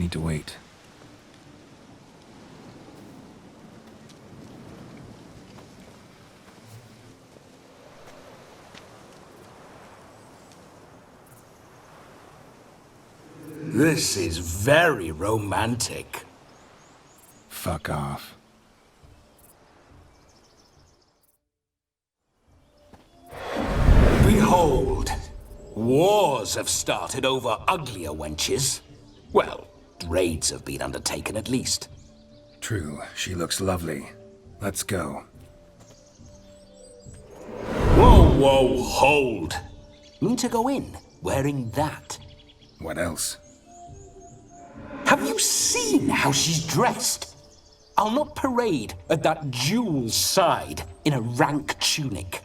need to wait. This is very romantic. Fuck off. Behold! Wars have started over uglier wenches. Well, raids have been undertaken at least. True, she looks lovely. Let's go. Whoa, hold! Mean to go in, wearing that? What else? Have you seen how she's dressed? I'll not parade at that jewel's side in a rank tunic.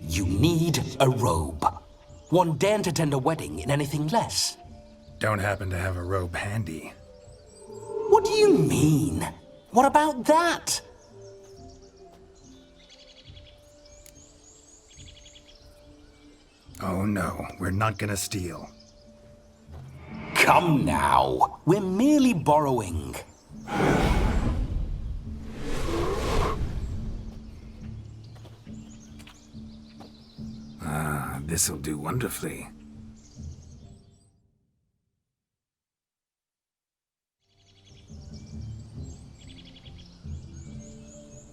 You need a robe. One daren't attend a wedding in anything less. Don't happen to have a robe handy. What do you mean? What about that? Oh no, we're not gonna steal. Come now, we're merely borrowing. This'll do wonderfully.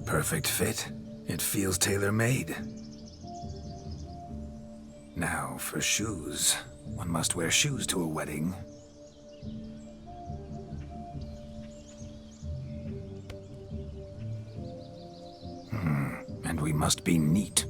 Perfect fit. It feels tailor-made. Now, for shoes. One must wear shoes to a wedding. And we must be neat.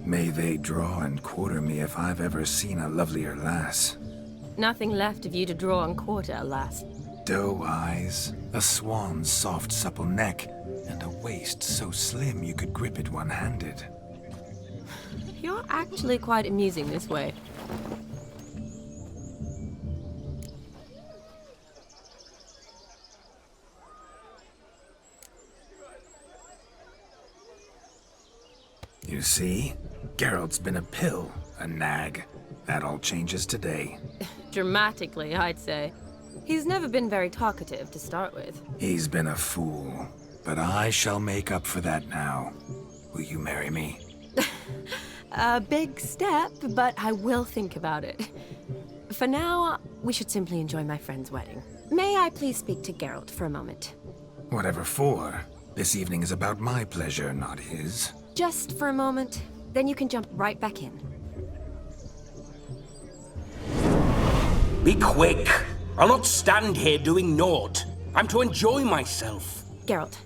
May they draw and quarter me if I've ever seen a lovelier lass. Nothing left of you to draw and quarter, alas. Doe eyes, a swan's soft supple neck, and a waist so slim you could grip it one-handed. You're actually quite amusing this way. You see? Geralt's been a pill, a nag. That all changes today. Dramatically, I'd say. He's never been very talkative to start with. He's been a fool, but I shall make up for that now. Will you marry me? A big step, but I will think about it. For now, we should simply enjoy my friend's wedding. May I please speak to Geralt for a moment? Whatever for. This evening is about my pleasure, not his. Just for a moment, then you can jump right back in. Be quick! I'll not stand here doing naught. I'm to enjoy myself. Geralt,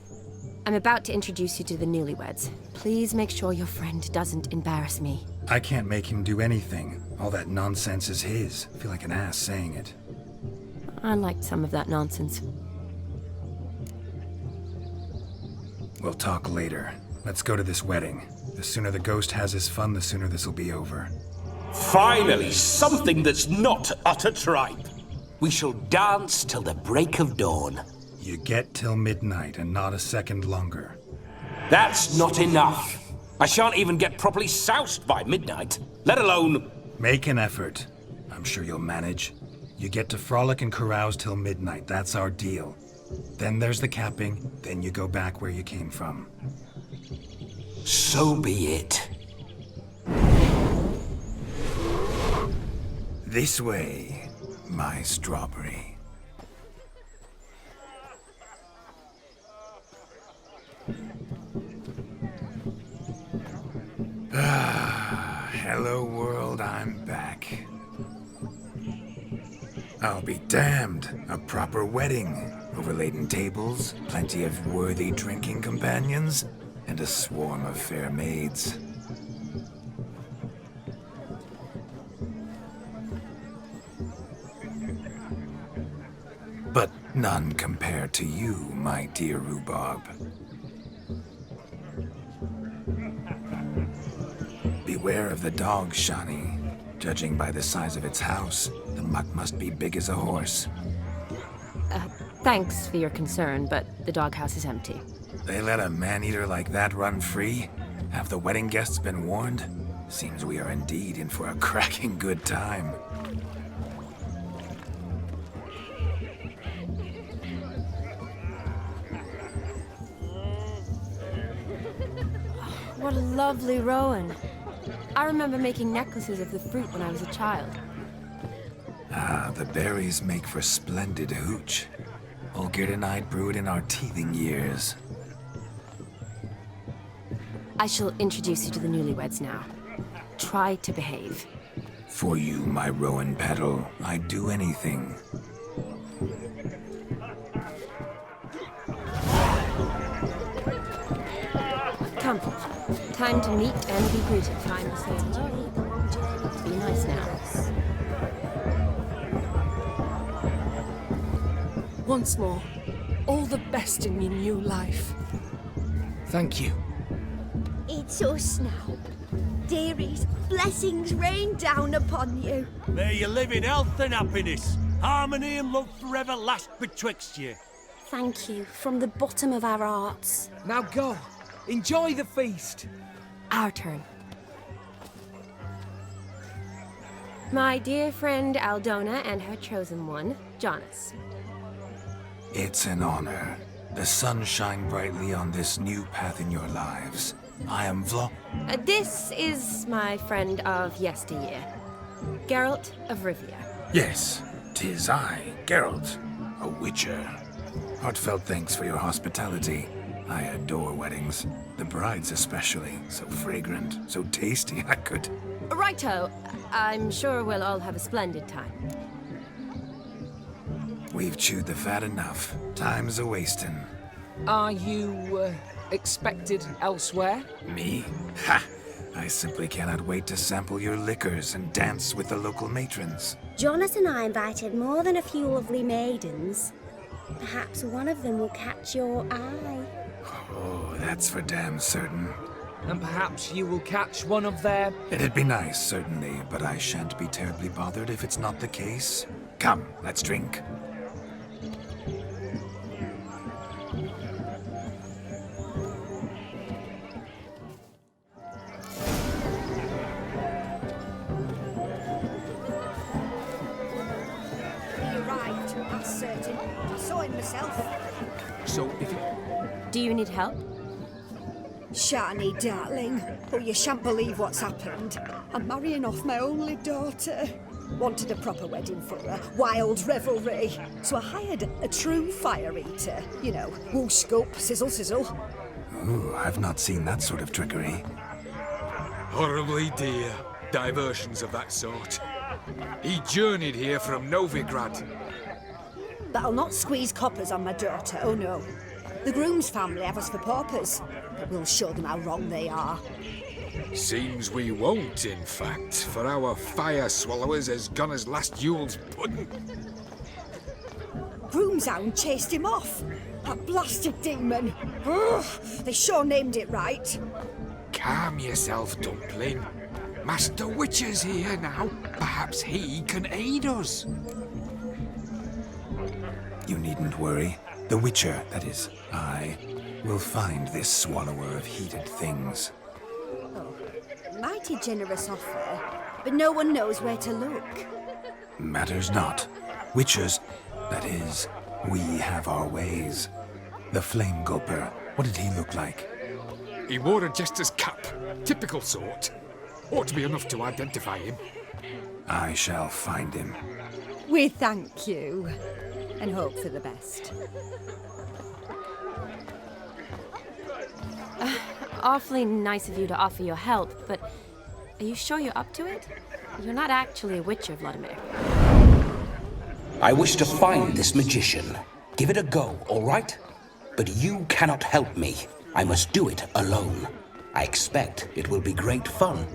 I'm about to introduce you to the newlyweds. Please make sure your friend doesn't embarrass me. I can't make him do anything. All that nonsense is his. I feel like an ass saying it. I liked some of that nonsense. We'll talk later. Let's go to this wedding. The sooner the ghost has his fun, the sooner this'll be over. Finally, something that's not utter tripe. We shall dance till the break of dawn. You get till midnight and not a second longer. That's not enough. I shan't even get properly soused by midnight, let alone... Make an effort. I'm sure you'll manage. You get to frolic and carouse till midnight. That's our deal. Then there's the capping, then you go back where you came from. So be it. This way, my strawberry. Hello world, I'm back. I'll be damned. A proper wedding. Overladen tables, plenty of worthy drinking companions, and a swarm of fair maids. But none compared to you, my dear rhubarb. Beware of the dog, Shani. Judging by the size of its house, the mutt must be big as a horse. Thanks for your concern, but the doghouse is empty. They let a man-eater like that run free? Have the wedding guests been warned? Seems we are indeed in for a cracking good time. What a lovely rowan. I remember making necklaces of the fruit when I was a child. Ah, the berries make for splendid hooch. Olgerd and I brewed in our teething years. I shall introduce you to the newlyweds now. Try to behave. For you, my rowan petal, I'd do anything. Come. Time to meet and be greeted. Time to say hello. Be nice now. Once more, all the best in your new life. Thank you. It's us now. Dearies, blessings rain down upon you. May you live in health and happiness. Harmony and love forever last betwixt you. Thank you from the bottom of our hearts. Now go. Enjoy the feast. Our turn. My dear friend Aldona and her chosen one, Jonas. It's an honor. The sun shine brightly on this new path in your lives. I am This is my friend of yesteryear, Geralt of Rivia. Yes, 'tis I, Geralt, a witcher. Heartfelt thanks for your hospitality. I adore weddings. The brides especially. So fragrant, so tasty, I could... Righto. I'm sure we'll all have a splendid time. We've chewed the fat enough. Time's a-wasting. Are you, expected elsewhere? Me? Ha! I simply cannot wait to sample your liquors and dance with the local matrons. Jonas and I invited more than a few lovely maidens. Perhaps one of them will catch your eye. Oh, that's for damn certain. And perhaps you will catch one of their... It'd be nice, certainly, but I shan't be terribly bothered if it's not the case. Come, let's drink. He arrived, that's certain. I saw him myself. So if you... Do you need help? Shani, darling. Oh, you shan't believe what's happened. I'm marrying off my only daughter. Wanted a proper wedding for her, wild revelry. So I hired a true fire eater. You know, woo scoop, sizzle sizzle. Ooh, I've not seen that sort of trickery. Horribly dear diversions of that sort. He journeyed here from Novigrad. But I'll not squeeze coppers on my daughter, oh no. The groom's family have us for paupers, but we'll show them how wrong they are. Seems we won't, in fact, for our fire swallowers has gone as last Yule's pudding. Groom's hound chased him off. That blasted demon. Ugh, they sure named it right. Calm yourself, Dumpling. Master Witcher's here now. Perhaps he can aid us. You needn't worry. The Witcher, that is, I, will find this swallower of heated things. Mighty generous offer, but no one knows where to look. Matters not. Witchers, that is, we have our ways. The Flame Gulper, what did he look like? He wore a jester's cap. Typical sort. Ought to be enough to identify him. I shall find him. We thank you, and hope for the best. Awfully nice of you to offer your help, but are you sure you're up to it? You're not actually a witcher, Vladimir. I wish to find this magician. Give it a go, all right? But you cannot help me. I must do it alone. I expect it will be great fun.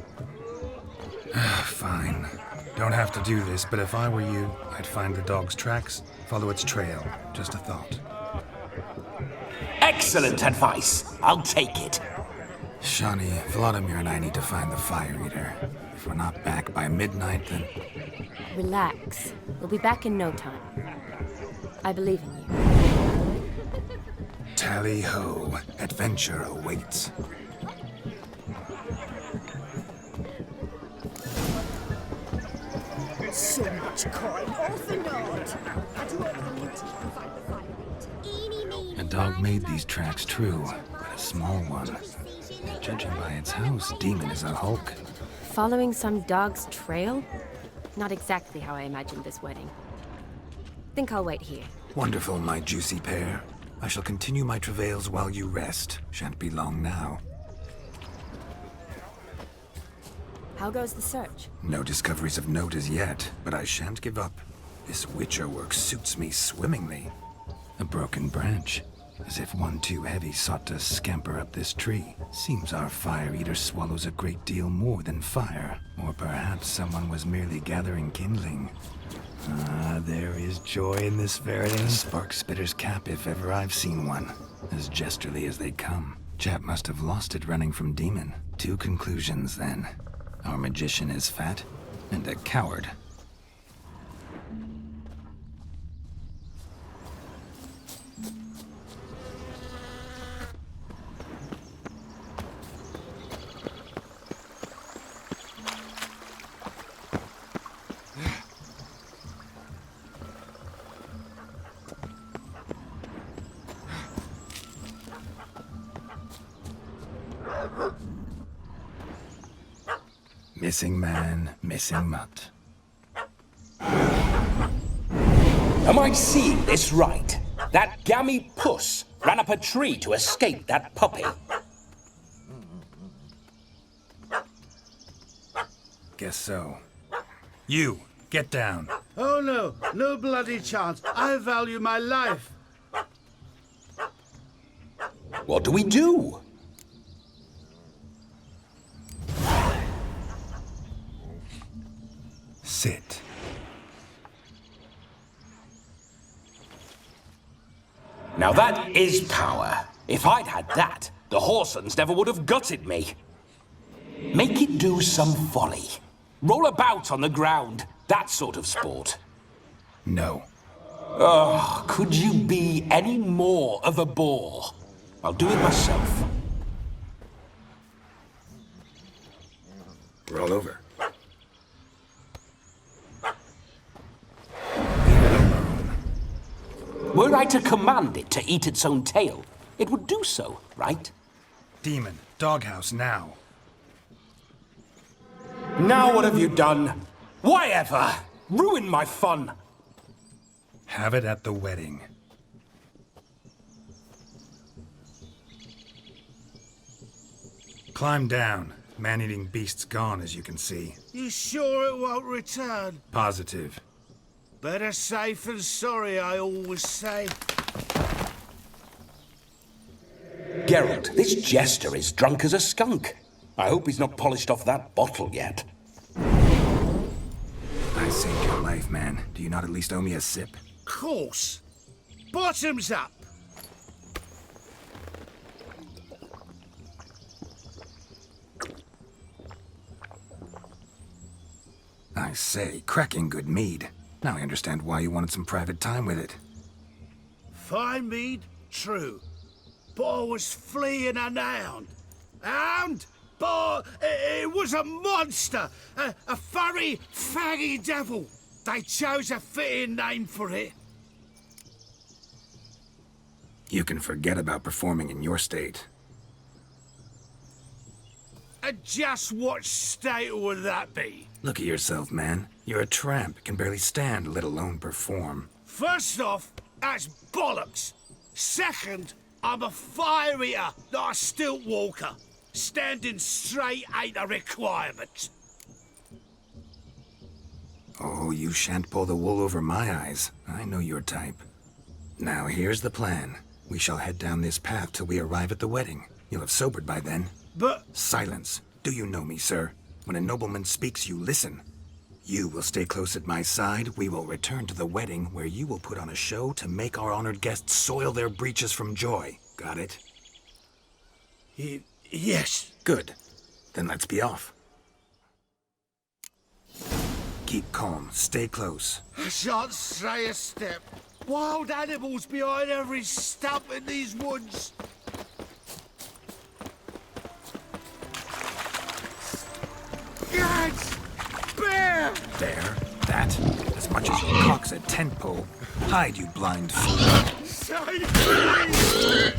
Fine. Don't have to do this, but if I were you, I'd find the dog's tracks, follow its trail. Just a thought. Excellent advice. I'll take it. Shani, Vladimir and I need to find the fire eater. If we're not back by midnight, then... Relax. We'll be back in no time. I believe in you. Tally-ho, adventure awaits. So much coin, all for naught. I do hope the mutiny can find the fire eater. A dog made these tracks true, but a small one. Judging by its house, Demon is a hulk. Following some dog's trail? Not exactly how I imagined this wedding. Think I'll wait here. Wonderful, my juicy pair. I shall continue my travails while you rest. Shan't be long now. How goes the search? No discoveries of note as yet, but I shan't give up. This witcher work suits me swimmingly. A broken branch, as if one too heavy sought to scamper up this tree. Seems our fire eater swallows a great deal more than fire. Or perhaps someone was merely gathering kindling. Ah, there is joy in this verity. Spark spitter's cap if ever I've seen one. As jesterly as they come. Chap must have lost it running from Demon. Two conclusions then. Our magician is fat, and a coward. Missing man, missing mutt. Am I seeing this right? That gammy puss ran up a tree to escape that puppy. Guess so. You, get down. Oh no, no bloody chance. I value my life. What do we do? Sit. Now that is power. If I'd had that, the Horsons never would have gutted me. Make it do some folly. Roll about on the ground. That sort of sport. No. Oh, could you be any more of a bore? I'll do it myself. Roll over. Were I to command it to eat its own tail, it would do so, right? Demon, doghouse now. Now what have you done? Why ever? Ruin my fun. Have it at the wedding. Climb down. Man-eating beast's gone, as you can see. You sure it won't return? Positive. Better safe than sorry, I always say. Geralt, this jester is drunk as a skunk. I hope he's not polished off that bottle yet. I saved your life, man. Do you not at least owe me a sip? Course. Bottoms up. I say, cracking good mead. Now I understand why you wanted some private time with it. Fine mead, true. But I was fleeing an hound. Hound? But it was a monster. A furry, faggy devil. They chose a fitting name for it. You can forget about performing in your state. And just what state would that be? Look at yourself, man. You're a tramp, can barely stand, let alone perform. First off, that's bollocks. Second, I'm a fire eater, not a stilt walker. Standing straight ain't a requirement. Oh, you shan't pull the wool over my eyes. I know your type. Now, here's the plan. We shall head down this path till we arrive at the wedding. You'll have sobered by then. But... Silence. Do you know me, sir? When a nobleman speaks, you listen. You will stay close at my side. We will return to the wedding, where you will put on a show to make our honored guests soil their breeches from joy. Got it? Yes. Good. Then let's be off. Keep calm. Stay close. I shan't say a step. Wild animals behind every stump in these woods. Yes! Bear! Bear? That? As much as your cock's a tent pole. Hide, you blind fool. Save me!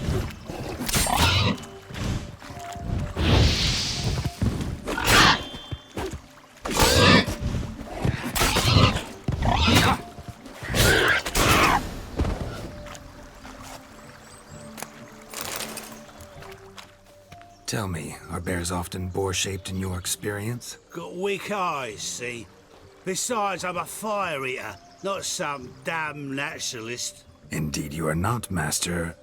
Tell me, are bears often boar-shaped in your experience? Got weak eyes, see? Besides, I'm a fire eater, not some damn naturalist. Indeed you are not, Master.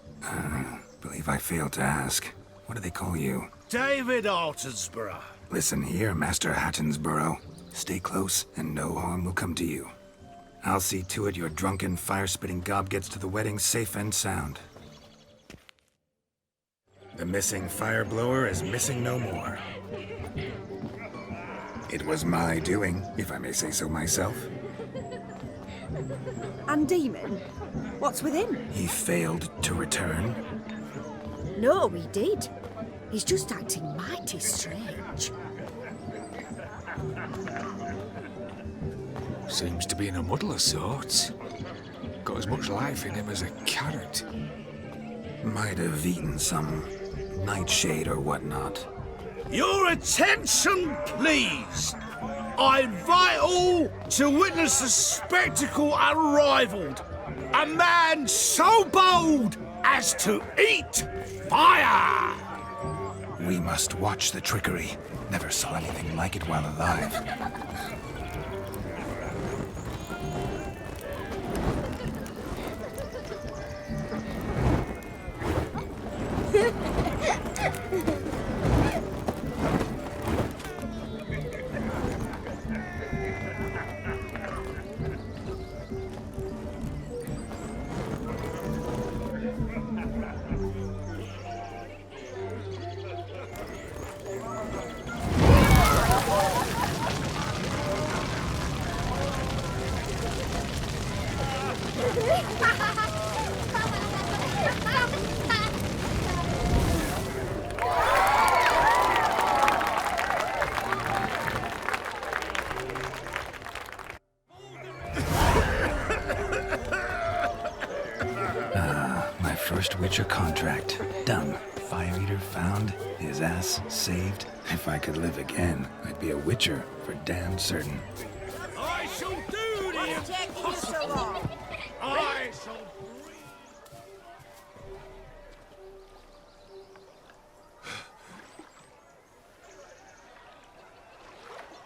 Believe I failed to ask. What do they call you? David Altonsborough. Listen here, Master Hattonsborough. Stay close, and no harm will come to you. I'll see to it your drunken, fire-spitting gob gets to the wedding safe and sound. The missing fire blower is missing no more. It was my doing, if I may say so myself. And Demon? What's with him? He failed to return. No, he did. He's just acting mighty strange. Seems to be in a muddle of sorts. Got as much life in him as a carrot. Might have eaten some nightshade or whatnot. Your attention, please! I invite all to witness a spectacle unrivaled. A man so bold as to eat fire! We must watch the trickery. Never saw anything like it while alive. My first Witcher contract. Done. Fire Eater found. His ass saved. If I could live again, I'd be a Witcher for damn certain. I shall do this! What's taking you so long? I shall...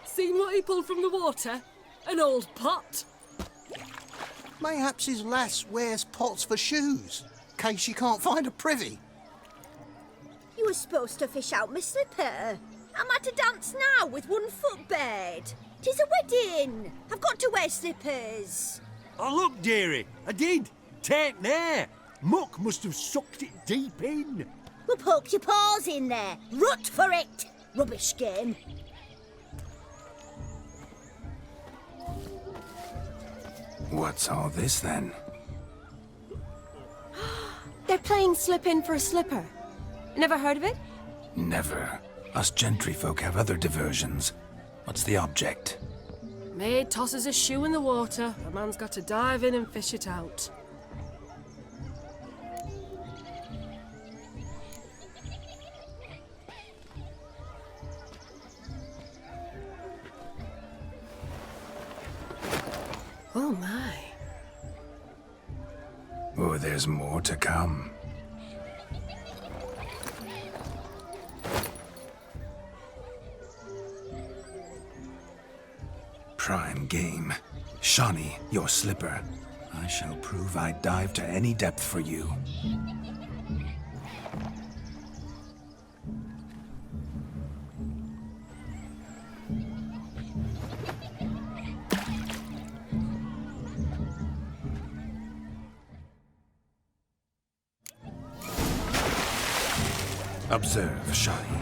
Seen what he pulled from the water? An old pot. Mayhaps his lass wears pots for shoes, case she can't find a privy. You were supposed to fish out my slipper. I'm at a dance now with one foot bared. 'Tis a wedding. I've got to wear slippers. Oh, look, dearie, I did. Take there. Muck must have sucked it deep in. Well, poke your paws in there. Rut for it. Rubbish game. What's all this then? They're playing slip in for a slipper. Never heard of it? Never. Us gentry folk have other diversions. What's the object? Maid tosses a shoe in the water. A man's got to dive in and fish it out. Oh my. Oh, there's more to come. Prime game. SHANI, your slipper. I shall prove I'd dive to any depth for you. Observe, SHANI.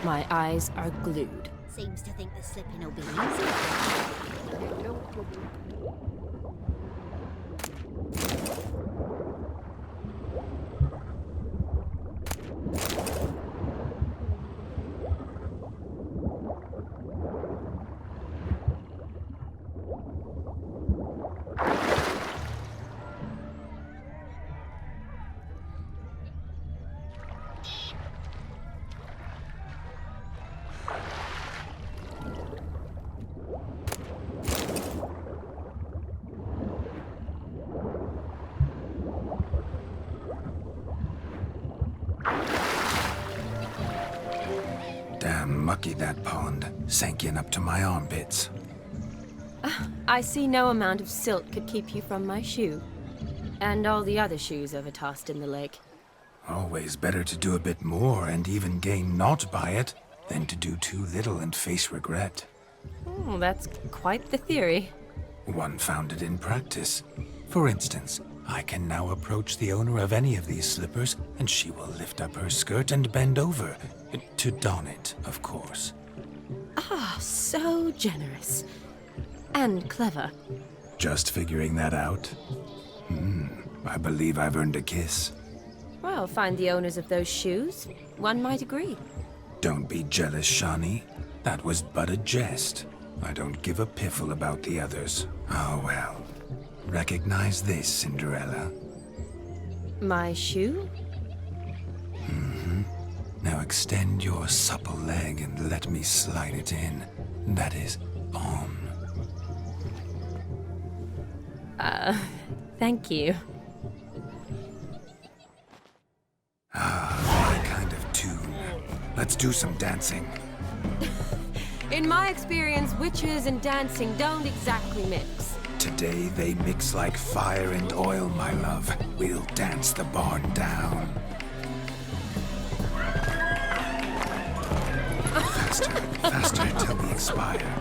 My eyes are glued. Seems to think the slipping will be easy. mucky, that pond. Sank in up to my armpits. I see no amount of silt could keep you from my shoe. And all the other shoes overtossed in the lake. Always better to do a bit more and even gain naught by it than to do too little and face regret. Oh, that's quite the theory. One founded in practice. For instance, I can now approach the owner of any of these slippers, and she will lift up her skirt and bend over. To don it, of course. Ah, so generous. And clever. Just figuring that out? I believe I've earned a kiss. Well, find the owners of those shoes. One might agree. Don't be jealous, Shani. That was but a jest. I don't give a piffle about the others. Oh well. Recognize this, Cinderella. My shoe? Now extend your supple leg and let me slide it in. That is, on. Thank you. My kind of tune. Let's do some dancing. In my experience, witches and dancing don't exactly mix. Today they mix like fire and oil, my love. We'll dance the barn down. Faster, faster until we expire.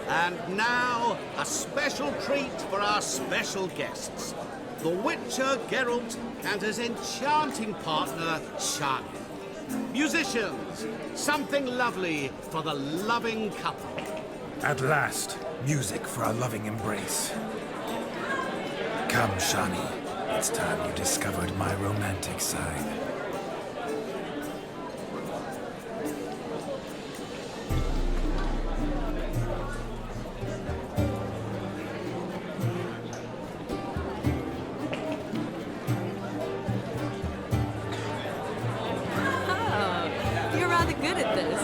And now, a special treat for our special guests. The Witcher Geralt and his enchanting partner, SHANI. Musicians, something lovely for the loving couple. At last, music for a loving embrace. Come, Shani. It's time you discovered my romantic side. Oh, you're rather good at this.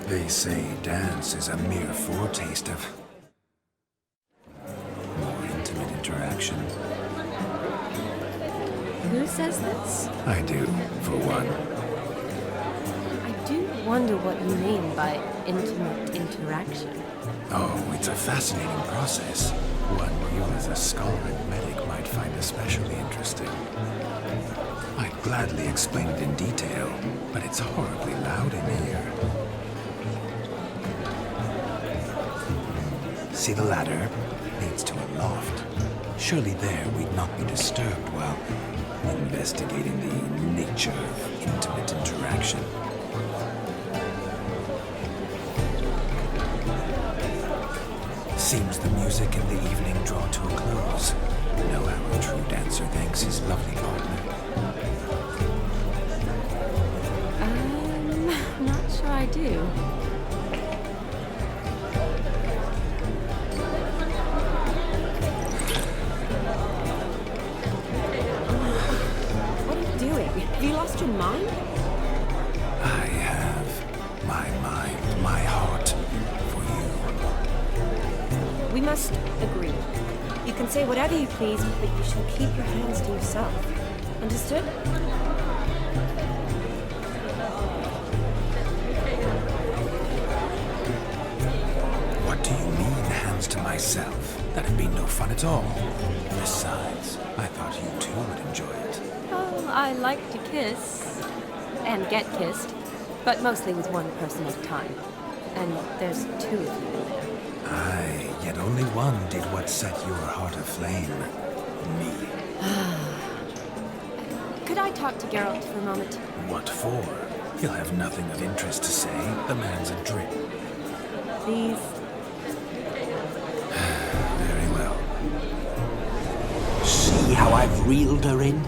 They say dance is a mere foretaste of more intimate interaction. Who says this? I do, for one. I do wonder what you mean by intimate interaction. Oh, it's a fascinating process. One you as a scholar and medic might find especially interesting. I'd gladly explain it in detail, but it's horribly loud in here. See the ladder? Leads to a loft. Surely there we'd not be disturbed while investigating the nature of intimate interaction. Seems the music and the evening draw to a close. No how a true dancer thanks his lovely partner. Not sure I do. What are you doing? Have you lost your mind? I have my mind, my heart for you. We must agree. You can say whatever you please, but you shall keep your hands to yourself. Understood? What do you mean, hands to myself? That'd be no fun at all. Besides, I thought you too would enjoy it. Oh, I like to kiss. and get kissed, but mostly with one person at a time. And there's two of you in there. Aye, yet only one did what set your heart aflame. Me. Could I talk to Geralt for a moment? What for? He'll have nothing of interest to say. The man's a drip. Please? Very well. See how I've reeled her in?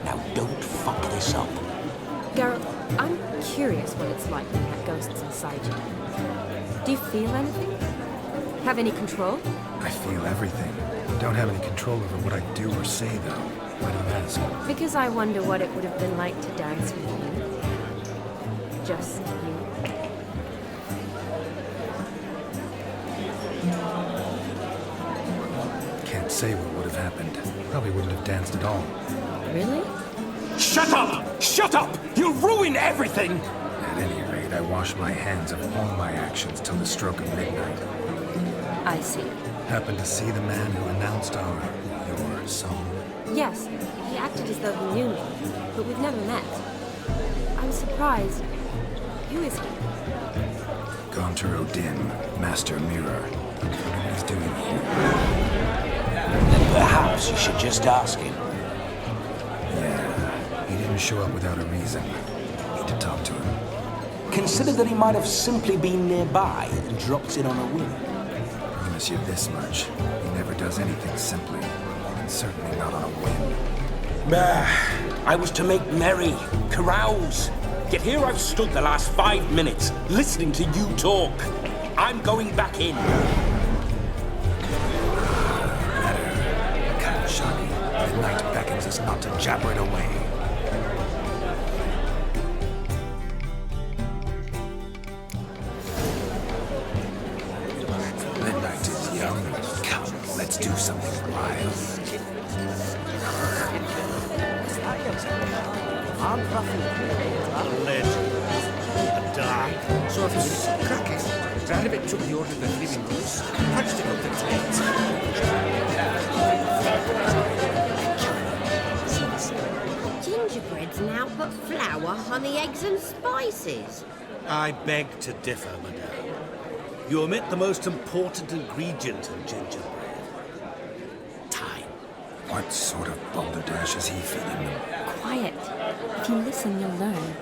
Now don't fuck this up. Geralt, I'm curious what it's like when you have ghosts inside you. Do you feel anything? Have any control? I feel everything. Don't have any control over what I do or say, though. Why do you ask? Because I wonder what it would have been like to dance with you. Just you. Can't say what would have happened. Probably wouldn't have danced at all. Really? Shut up! Shut up! You'll ruin everything! At any rate, I wash my hands of all my actions till the stroke of midnight. I see. Happened to see the man who announced your song. Yes, he acted as though he knew me, but we've never met. I was surprised. Who is he? Gaunter Odin, Master Mirror. What he's doing here. Then perhaps you should just ask him. Yeah, he didn't show up without a reason. Need to talk to him. Consider that he might have simply been nearby and dropped in on a whim. Promise you this much. He never does anything simply. And certainly not on a whim. I was to make merry, carouse. Yet here I've stood the last 5 minutes, listening to you talk. I'm going back in. Better. Come, SHANI. Midnight beckons us not to jabber it away. Midnight is young. Come, let's do something wild. A legend. A dark. Sort of cracking. Ranabit took the order of the living goose, punched him up the Gingerbread's now but flour, honey, eggs and spices. I beg to differ, madame. You omit the most important ingredient in gingerbread. Time. What sort of balderdash is he feeding them? Quiet. If you listen, you'll learn.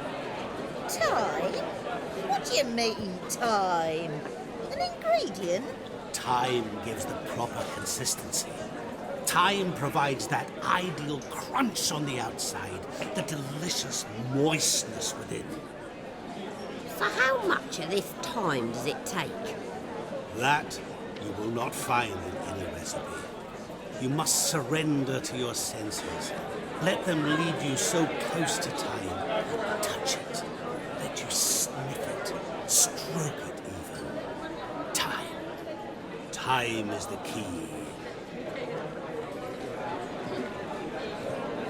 Time? What do you mean, time? An ingredient? Time gives the proper consistency. Time provides that ideal crunch on the outside, the delicious moistness within. So how much of this time does it take? That you will not find in any recipe. You must surrender to your senses. Let them lead you so close to time. Touch it. Let you sniff it. Stroke it even. Time. Time is the key.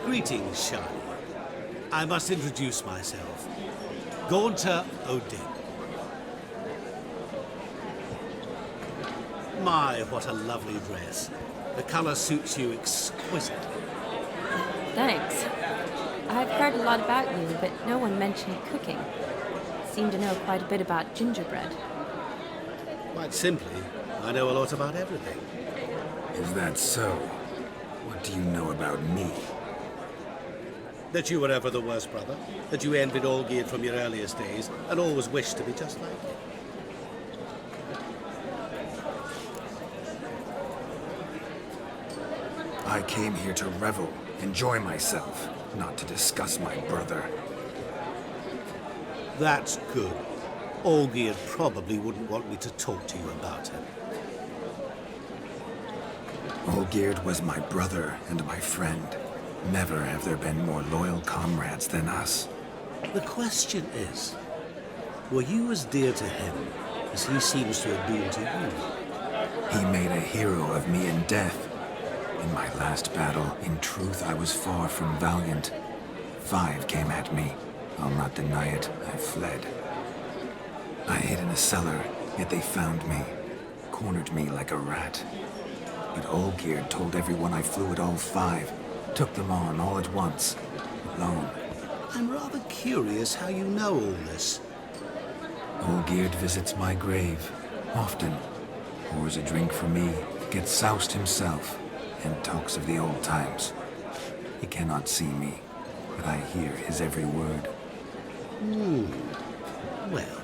Greetings, SHANI. I must introduce myself. Gaunter Odin. My, what a lovely dress. The color suits you exquisitely. Thanks. I've heard a lot about you, but no one mentioned cooking. Seem to know quite a bit about gingerbread. Quite simply, I know a lot about everything. Is that so? What do you know about me? That you were ever the worst brother, that you envied Olgierd from your earliest days, and always wished to be just like him. I came here to revel, enjoy myself, not to discuss my brother. That's good. Olgierd probably wouldn't want me to talk to you about him. Olgierd was my brother and my friend. Never have there been more loyal comrades than us. The question is, were you as dear to him as he seems to have been to you? He made a hero of me in death. In my last battle, in truth, I was far from valiant. 5 came at me. I'll not deny it, I fled. I hid in a cellar, yet they found me. Cornered me like a rat. But Olgierd told everyone I flew at all 5. Took them on all at once, alone. I'm rather curious how you know all this. Olgierd visits my grave, often. Pours a drink for me, gets soused himself, and talks of the old times. He cannot see me, but I hear his every word. Well,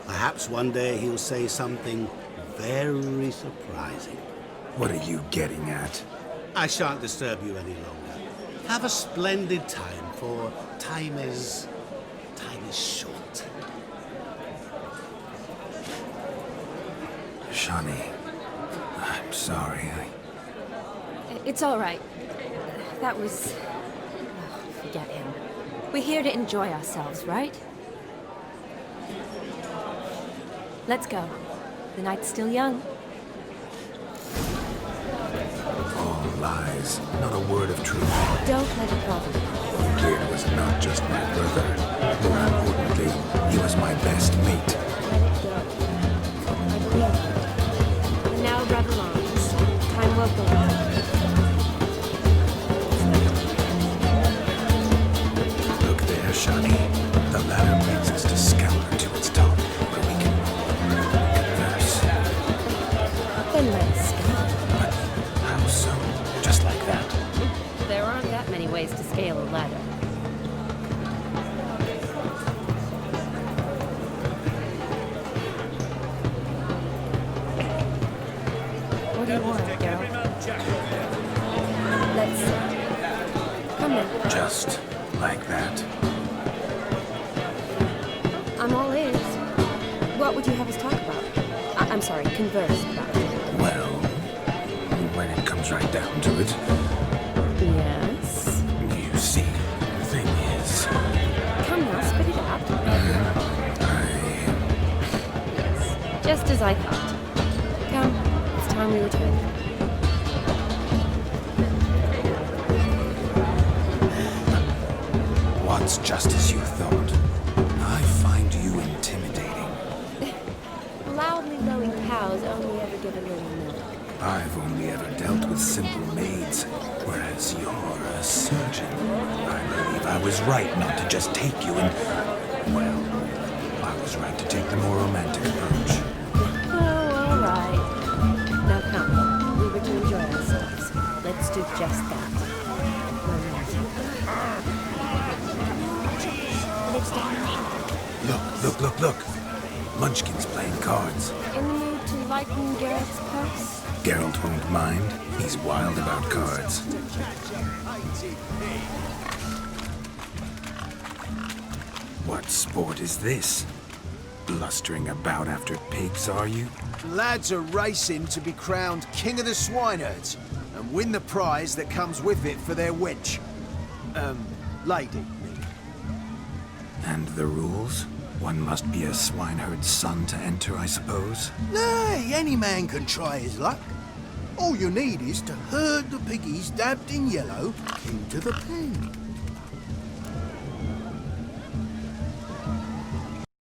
perhaps one day he'll say something very surprising. What are you getting at? I shan't disturb you any longer. Have a splendid time, for time is short. Shani, I'm sorry. It's all right. That was... oh, forget him. We're here to enjoy ourselves, right? Let's go. The night's still young. All lies, not a word of truth. Don't let it bother you. Olgierd was not just my brother. More importantly, he was my best mate. Let it go. I believe you. And now revel on. Time will go on. Look there, Shani. The ladder brings us to Scour to its top, where we can converse. Then let's go. But how so? Just like that? There aren't that many ways to scale a ladder. What do you want, Geralt? Let's... come in. Just like that. I'm all ears. What would you have us talk about? I'm sorry, converse about. Well, when it comes right down to it, Yes? you see, the thing is... Come now, spit it out. Yes, just as I thought. Come, it's time we return. What's just as you thought? I find you intimidating. Loudly lowing cows only ever give a little milk. I've only ever dealt with simple maids, whereas you're a surgeon. I believe I was right not to just take you and... well, I was right to take the more romantic approach. Oh, all right. Now come, we were to enjoy ourselves. Let's do just that. Look. Munchkin's playing cards. In the mood to lighten Geralt's purse? Geralt won't mind. He's wild about cards. What sport is this? Blustering about after pigs, are you? Lads are racing to be crowned King of the Swineherds and win the prize that comes with it for their wench. Lady. And the rules? One must be a swineherd's son to enter, I suppose? Nay, any man can try his luck. All you need is to herd the piggies dabbed in yellow into the pen.